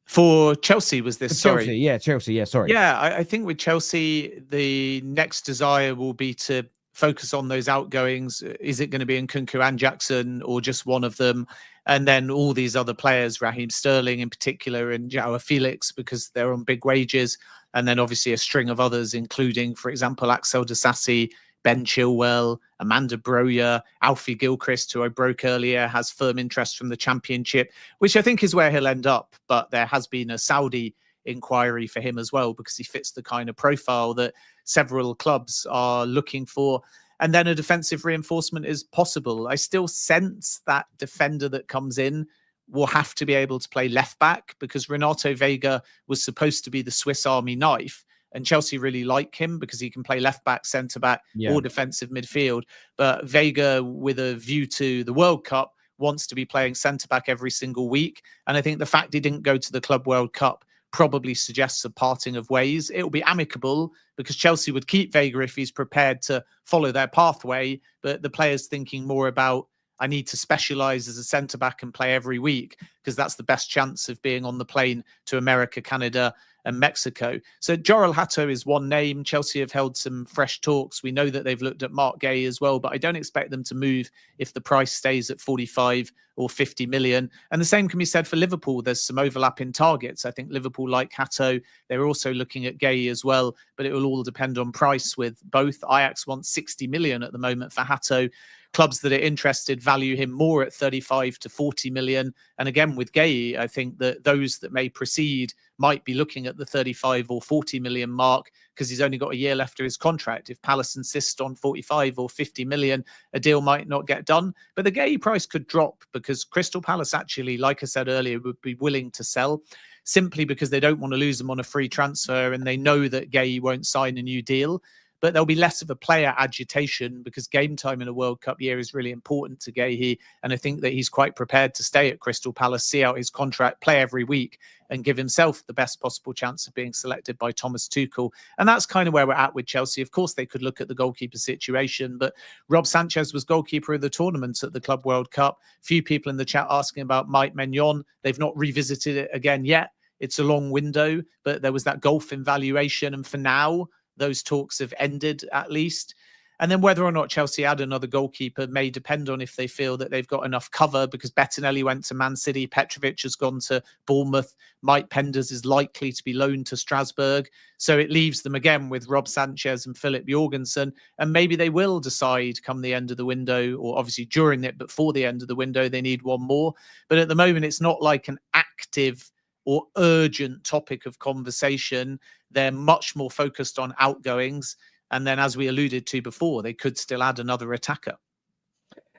For Chelsea, was this? Chelsea, sorry. Chelsea, sorry. Yeah, I think with Chelsea, the next desire will be to focus on those outgoings. Is it going to be Nkuku and Jackson, or just one of them? And then all these other players, Raheem Sterling in particular, and Joao Felix, because they're on big wages. And then obviously a string of others, including, for example, Axel Disasi, Ben Chilwell, Amanda Broja, Alfie Gilchrist, who I broke earlier, has firm interest from the Championship, which I think is where he'll end up. But there has been a Saudi inquiry for him as well, because he fits the kind of profile that several clubs are looking for. And then a defensive reinforcement is possible. I still sense that defender that comes in will have to be able to play left back, because Renato Vega was supposed to be the Swiss Army knife. And Chelsea really like him because he can play left back, centre back, or defensive midfield. But Vega, with a view to the World Cup, wants to be playing centre back every single week. And I think the fact he didn't go to the Club World Cup probably suggests a parting of ways. It will be amicable, because Chelsea would keep Vega if he's prepared to follow their pathway. But the player's thinking more about, I need to specialise as a centre-back and play every week, because that's the best chance of being on the plane to America, Canada and Mexico. So Jorel Hato is one name. Chelsea have held some fresh talks. We know that they've looked at Mark Gay as well, but I don't expect them to move if the price stays at 45 or 50 million. And the same can be said for Liverpool. There's some overlap in targets. I think Liverpool like Hato. They're also looking at Gay as well, but it will all depend on price with both. Ajax wants 60 million at the moment for Hato. Clubs that are interested value him more at 35 to 40 million. And again, with Gay, I think that those that may proceed might be looking at the 35 or 40 million mark, because he's only got a year left of his contract. If Palace insist on 45 or 50 million, a deal might not get done. But the Gay price could drop, because Crystal Palace actually, like I said earlier, would be willing to sell, simply because they don't want to lose him on a free transfer, and they know that Gay won't sign a new deal. But there'll be less of a player agitation, because game time in a World Cup year is really important to Gay. And I think that he's quite prepared to stay at Crystal Palace, see out his contract, play every week, and give himself the best possible chance of being selected by Thomas Tuchel. And that's kind of where we're at with Chelsea. Of course, they could look at the goalkeeper situation, but Rob Sanchez was goalkeeper of the tournament at the Club World Cup. Few people in the chat asking about Mike Maignan. They've not revisited it again yet. It's a long window, but there was that golf evaluation. And for now, those talks have ended, at least. And then whether or not Chelsea add another goalkeeper may depend on if they feel that they've got enough cover, because Bettinelli went to Man City, Petrovic has gone to Bournemouth, Mike Penders is likely to be loaned to Strasbourg. So it leaves them again with Rob Sanchez and Philip Jorgensen. And maybe they will decide come the end of the window, or obviously during it, but for the end of the window, they need one more. But at the moment, it's not like an active or urgent topic of conversation. They're much more focused on outgoings. And then, as we alluded to before, they could still add another attacker.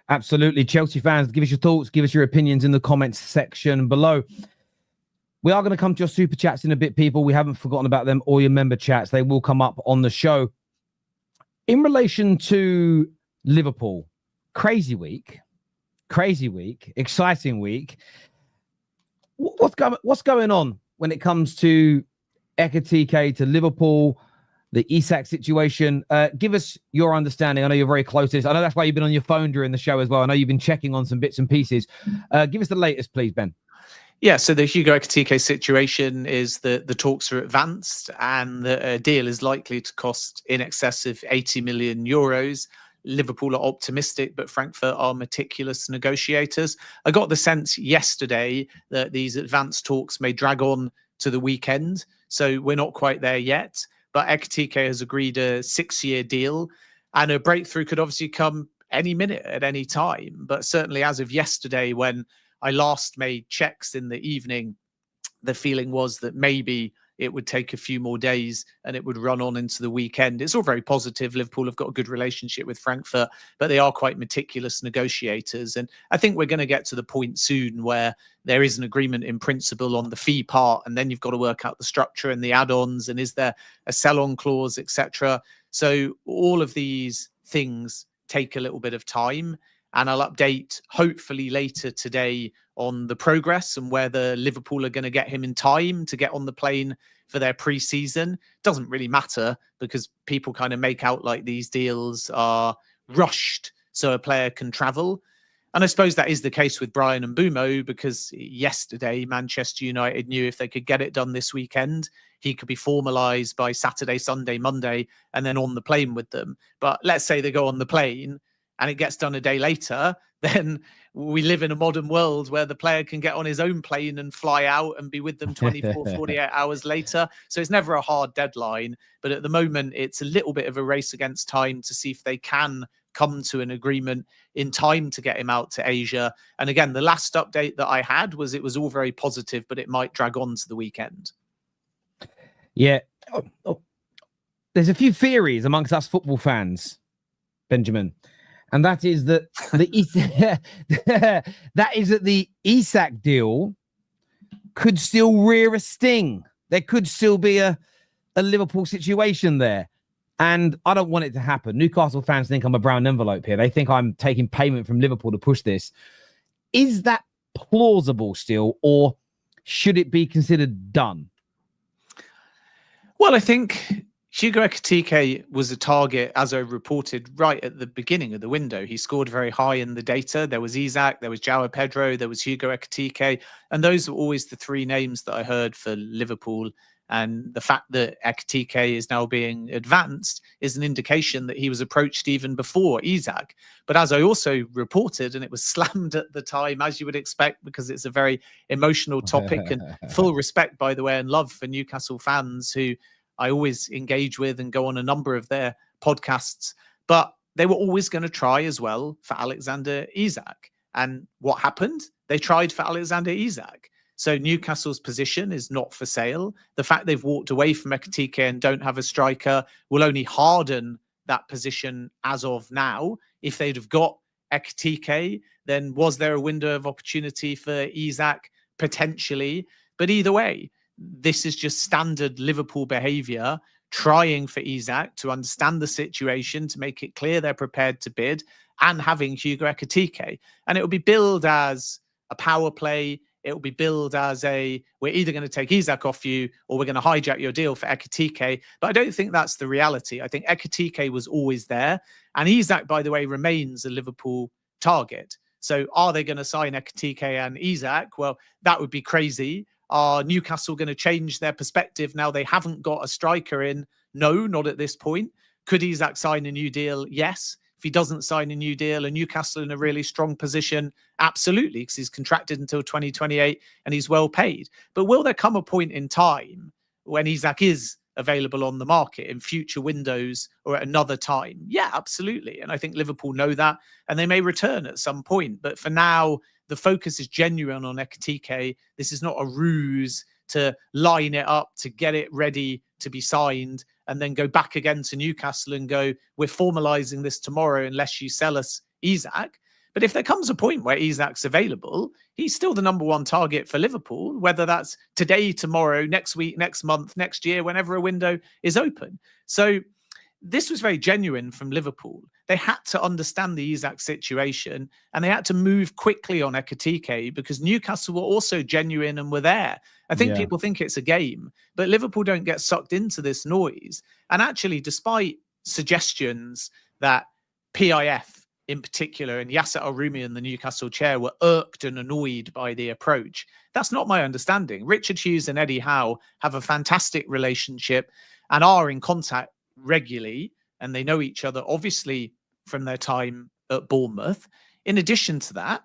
Absolutely. Chelsea fans, give us your thoughts, give us your opinions in the comments section below. We are going to come to your super chats in a bit, people. We haven't forgotten about them, or your member chats. They will come up on the show. In relation to Liverpool, crazy week, exciting week. What's going on when it comes to Ekitike, to Liverpool, the Isak situation? Give us your understanding. I know you're very close to this. I know that's why you've been on your phone during the show as well. I know you've been checking on some bits and pieces. Give us the latest, please, Ben. Yeah, so the Hugo Ekitike situation is that the talks are advanced, and the deal is likely to cost in excess of 80 million euros. Liverpool are optimistic, but Frankfurt are meticulous negotiators. I got the sense yesterday that these advanced talks may drag on to the weekend, so we're not quite there yet. But Ekitike has agreed a 6-year deal, and a breakthrough could obviously come any minute at any time. But certainly as of yesterday, when I last made checks in the evening, the feeling was that maybe it would take a few more days and it would run on into the weekend. It's all very positive. Liverpool have got a good relationship with Frankfurt, but they are quite meticulous negotiators. And I think we're going to get to the point soon where there is an agreement in principle on the fee part, and then you've got to work out the structure and the add-ons, and is there a sell-on clause, etc. So all of these things take a little bit of time, and I'll update hopefully later today on the progress and whether Liverpool are going to get him in time to get on the plane for their pre-season. Doesn't really matter, because people kind of make out like these deals are rushed so a player can travel. And I suppose that is the case with Bryan Mbeumo, because yesterday Manchester United knew if they could get it done this weekend, he could be formalised by Saturday, Sunday, Monday, and then on the plane with them. But let's say they go on the plane and it gets done a day later, then we live in a modern world where the player can get on his own plane and fly out and be with them 24, 48 hours later. So it's never a hard deadline. But at the moment, it's a little bit of a race against time to see if they can come to an agreement in time to get him out to Asia. And again, the last update that I had was it was all very positive, but it might drag on to the weekend. Yeah. There's a few theories amongst us football fans, Benjamin. And that is that the Isak deal could still rear a sting. There could still be a Liverpool situation there. And I don't want it to happen. Newcastle fans think I'm a brown envelope here. They think I'm taking payment from Liverpool to push this. Is that plausible still, or should it be considered done? Well, I think Hugo Ekitike was a target, as I reported, right at the beginning of the window. He scored very high in the data. There was Isak, there was João Pedro, there was Hugo Ekitike. And those were always the three names that I heard for Liverpool. And the fact that Ekitike is now being advanced is an indication that he was approached even before Isak. But as I also reported, and it was slammed at the time, as you would expect, because it's a very emotional topic, and full respect, by the way, and love for Newcastle fans who I always engage with and go on a number of their podcasts. But they were always going to try as well for Alexander Isak. And what happened? They tried for Alexander Isak. So Newcastle's position is not for sale. The fact they've walked away from Ekitike and don't have a striker will only harden that position as of now. If they'd have got Ekitike, then was there a window of opportunity for Isak? Potentially. But either way, this is just standard Liverpool behaviour, trying for Isak to understand the situation, to make it clear they're prepared to bid, and having Hugo Ekitike. And it will be billed as a power play. It will be billed as we're either going to take Isak off you or we're going to hijack your deal for Ekitike. But I don't think that's the reality. I think Ekitike was always there. And Isak, by the way, remains a Liverpool target. So are they going to sign Ekitike and Isak? Well, that would be crazy. Are Newcastle going to change their perspective now they haven't got a striker in? No, not at this point. Could Isak sign a new deal? Yes. If he doesn't sign a new deal, and Newcastle in a really strong position, absolutely, because he's contracted until 2028 and he's well paid. But will there come a point in time when Isak is available on the market in future windows or at another time? Yeah, absolutely. And I think Liverpool know that, and they may return at some point. But for now, the focus is genuine on Ekitike. This is not a ruse to line it up, to get it ready to be signed, and then go back again to Newcastle and go, we're formalising this tomorrow unless you sell us Isak. But if there comes a point where Isak's available, he's still the number one target for Liverpool, whether that's today, tomorrow, next week, next month, next year, whenever a window is open. So this was very genuine from Liverpool. They had to understand the Isak situation, and they had to move quickly on Ekitike because Newcastle were also genuine and were there. I think people think it's a game, but Liverpool don't get sucked into this noise. And actually, despite suggestions that PIF in particular and Yasser Al-Rumayyan, the Newcastle chair, were irked and annoyed by the approach, that's not my understanding. Richard Hughes and Eddie Howe have a fantastic relationship and are in contact regularly, and they know each other obviously from their time at Bournemouth. In addition to that,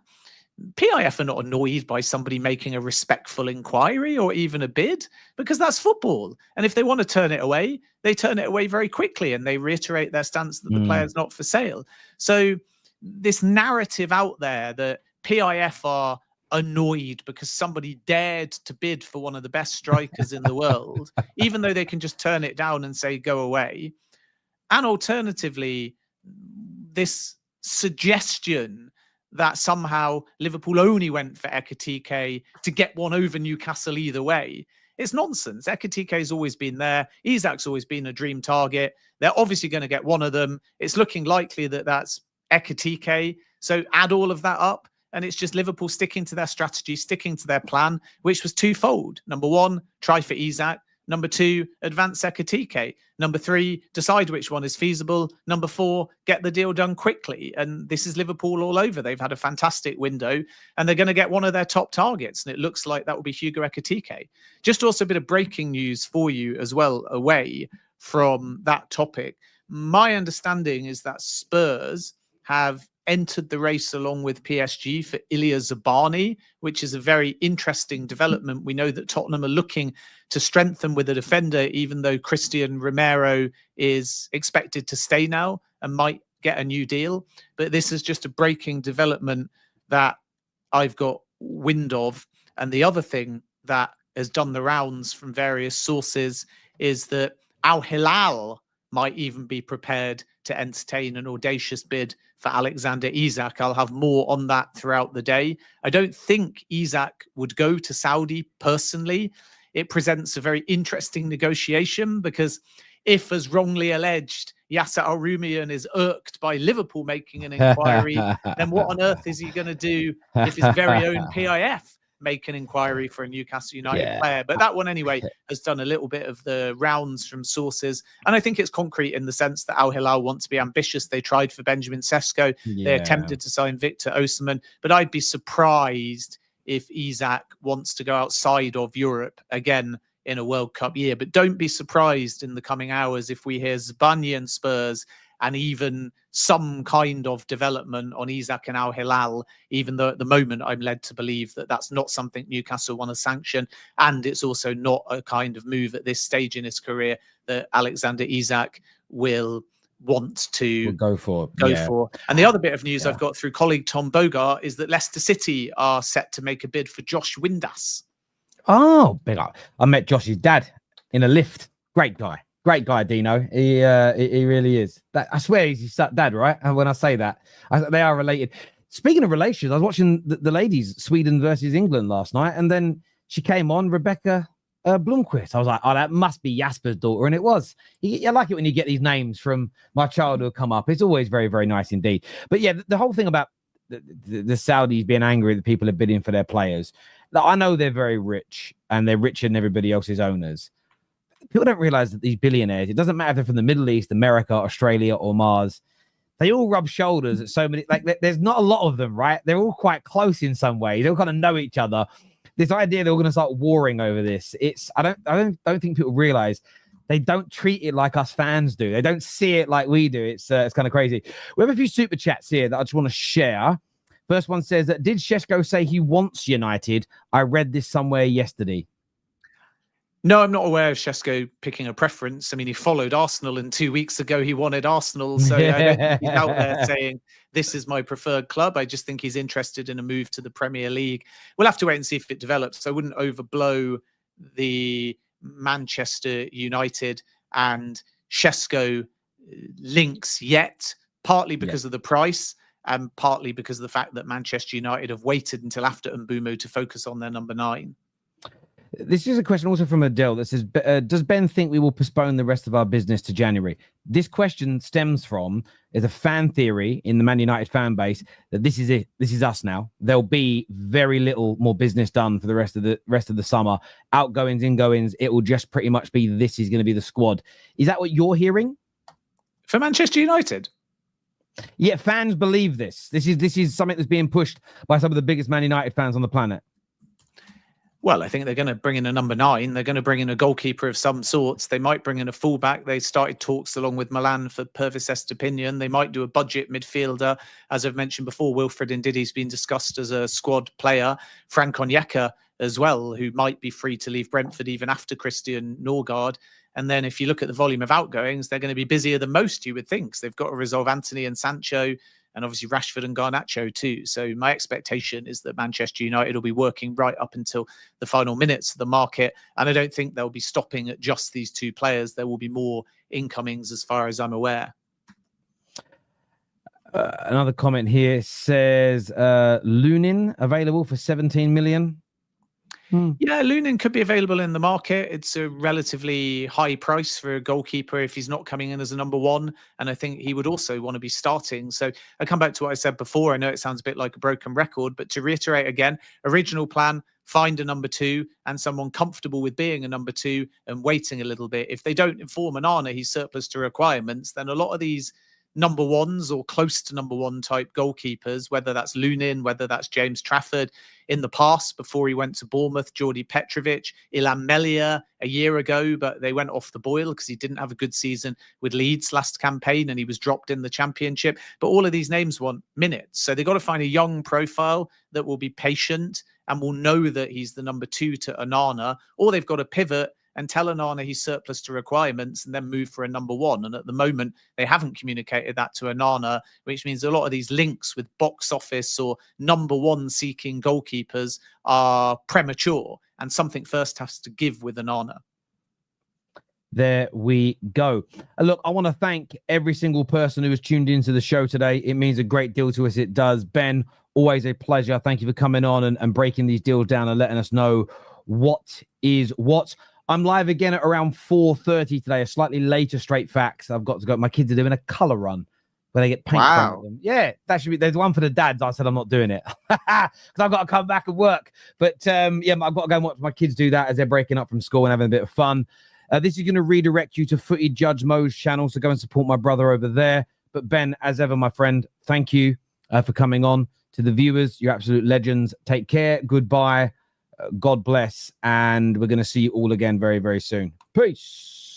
PIF are not annoyed by somebody making a respectful inquiry or even a bid, because that's football. And if they want to turn it away, they turn it away very quickly and they reiterate their stance that the player's not for sale. So this narrative out there that PIF are annoyed because somebody dared to bid for one of the best strikers in the world, even though they can just turn it down and say, go away. And alternatively, this suggestion that somehow Liverpool only went for Ekitike to get one over Newcastle either way. It's nonsense. Ekitike has always been there. Isak's always been a dream target. They're obviously going to get one of them. It's looking likely that that's Ekitike. So add all of that up, and it's just Liverpool sticking to their strategy, sticking to their plan, which was twofold. Number one, try for Isak. Number two, advance Ekitike. Number three, decide which one is feasible. Number four, get the deal done quickly. And this is Liverpool all over. They've had a fantastic window and they're going to get one of their top targets. And it looks like that will be Hugo Ekitike. Just also a bit of breaking news for you as well, away from that topic. My understanding is that Spurs have entered the race along with PSG for Illya Zabarnyi, which is a very interesting development. We know that Tottenham are looking to strengthen with a defender, even though Christian Romero is expected to stay now and might get a new deal. But this is just a breaking development that I've got wind of. And the other thing that has done the rounds from various sources is that Al Hilal might even be prepared to entertain an audacious bid for Alexander Isak. I'll have more on that throughout the day. I don't think Isak would go to Saudi personally. It presents a very interesting negotiation because if, as wrongly alleged, Yasser Al-Rumayyan is irked by Liverpool making an inquiry, then what on earth is he going to do if his very own PIF make an inquiry for a Newcastle United player? But that one anyway has done a little bit of the rounds from sources, and I think it's concrete in the sense that Al Hilal want to be ambitious. They tried for Benjamin Sesko. They attempted to sign Victor Osimhen, but I'd be surprised if Isak wants to go outside of Europe again in a World Cup year. But don't be surprised in the coming hours if we hear Zabarnyi and Spurs and even some kind of development on Isak and Al Hilal, even though at the moment I'm led to believe that that's not something Newcastle want to sanction. And it's also not a kind of move at this stage in his career that Alexander Isak will want to go for. And the other bit of news I've got through colleague Tom Bogart is that Leicester City are set to make a bid for Josh Windass. Oh, big up. I met Josh's dad in a lift. Great guy, Dino. He really is. I swear he's his dad, right? And when I say that, they are related. Speaking of relations, I was watching the ladies, Sweden versus England last night, and then she came on, Rebecca Blomqvist. I was like, oh, that must be Jasper's daughter, and it was. I like it when you get these names from my childhood come up. It's always very, very nice indeed. But yeah, the whole thing about the Saudis being angry that people are bidding for their players. I know they're very rich and they're richer than everybody else's owners. People don't realize that these billionaires, it doesn't matter if they're from the Middle East, America, Australia, or Mars, they all rub shoulders at so many, like there's not a lot of them, right? They're all quite close in some ways. They all kind of know each other. This idea they're all going to start warring over this, I don't think people realize they don't treat it like us fans do. They don't see it like we do. It's kind of crazy. We have a few super chats here that I just want to share. First one says that did Sesko say he wants United? I read this somewhere yesterday. No, I'm not aware of Sesko picking a preference. I mean, he followed Arsenal, and 2 weeks ago he wanted Arsenal. So I don't think he's out there saying, this is my preferred club. I just think he's interested in a move to the Premier League. We'll have to wait and see if it develops. I wouldn't overblow the Manchester United and Sesko links yet, partly because of the price and partly because of the fact that Manchester United have waited until after Mbeumo to focus on their number 9. This is a question also from Adele that says, does Ben think we will postpone the rest of our business to January? This question stems from is a fan theory in the Man United fan base that this is it. This is us now. There'll be very little more business done for the rest of the summer. Outgoings, ingoings. It will just pretty much be this is going to be the squad. Is that what you're hearing? For Manchester United? Yeah, fans believe this. This is something that's being pushed by some of the biggest Man United fans on the planet. Well, I think they're going to bring in a number 9. They're going to bring in a goalkeeper of some sorts. They might bring in a fullback. They started talks along with Milan for Pervis Estupiñán. They might do a budget midfielder. As I've mentioned before, Wilfred Ndidi's been discussed as a squad player. Frank Onyeka as well, who might be free to leave Brentford even after Christian Norgard. And then if you look at the volume of outgoings, they're going to be busier than most, you would think. So they've got to resolve Anthony and Sancho. and obviously Rashford and Garnacho too. So my expectation is that Manchester United will be working right up until the final minutes of the market. And I don't think they'll be stopping at just these two players. There will be more incomings as far as I'm aware. Another comment here says Lunin available for 17 million. Yeah, Lunin could be available in the market. It's a relatively high price for a goalkeeper if he's not coming in as a number one. And I think he would also want to be starting. So I come back to what I said before. I know it sounds a bit like a broken record, but to reiterate again, original plan, find a number two and someone comfortable with being a number two and waiting a little bit. If they don't inform Onana he's surplus to requirements, then a lot of these number ones or close to number one type goalkeepers, whether that's Lunin, whether that's James Trafford in the past before he went to Bournemouth, Jordi Petrovic, Ilham Melia a year ago, but they went off the boil because he didn't have a good season with Leeds last campaign and he was dropped in the Championship. But all of these names want minutes. So they've got to find a young profile that will be patient and will know that he's the number two to Onana, or they've got to pivot and tell Onana he's surplus to requirements and then move for a number one. And at the moment, they haven't communicated that to Onana, which means a lot of these links with box office or number one seeking goalkeepers are premature, and something first has to give with Onana. There we go. Look, I want to thank every single person who has tuned into the show today. It means a great deal to us. It does. Ben, always a pleasure. Thank you for coming on and breaking these deals down and letting us know what is what. I'm live again at around 4:30 today, a slightly later Straight Facts. I've got to go. My kids are doing a colour run where they get paint from them. Yeah, that should be. There's one for the dads. I said I'm not doing it because I've got to come back and work. But yeah, I've got to go and watch my kids do that as they're breaking up from school and having a bit of fun. This is going to redirect you to Footy Judge Mo's channel, so go and support my brother over there. But Ben, as ever, my friend, thank you for coming on. To the viewers, you're absolute legends. Take care. Goodbye. God bless. And we're going to see you all again very, very soon. Peace.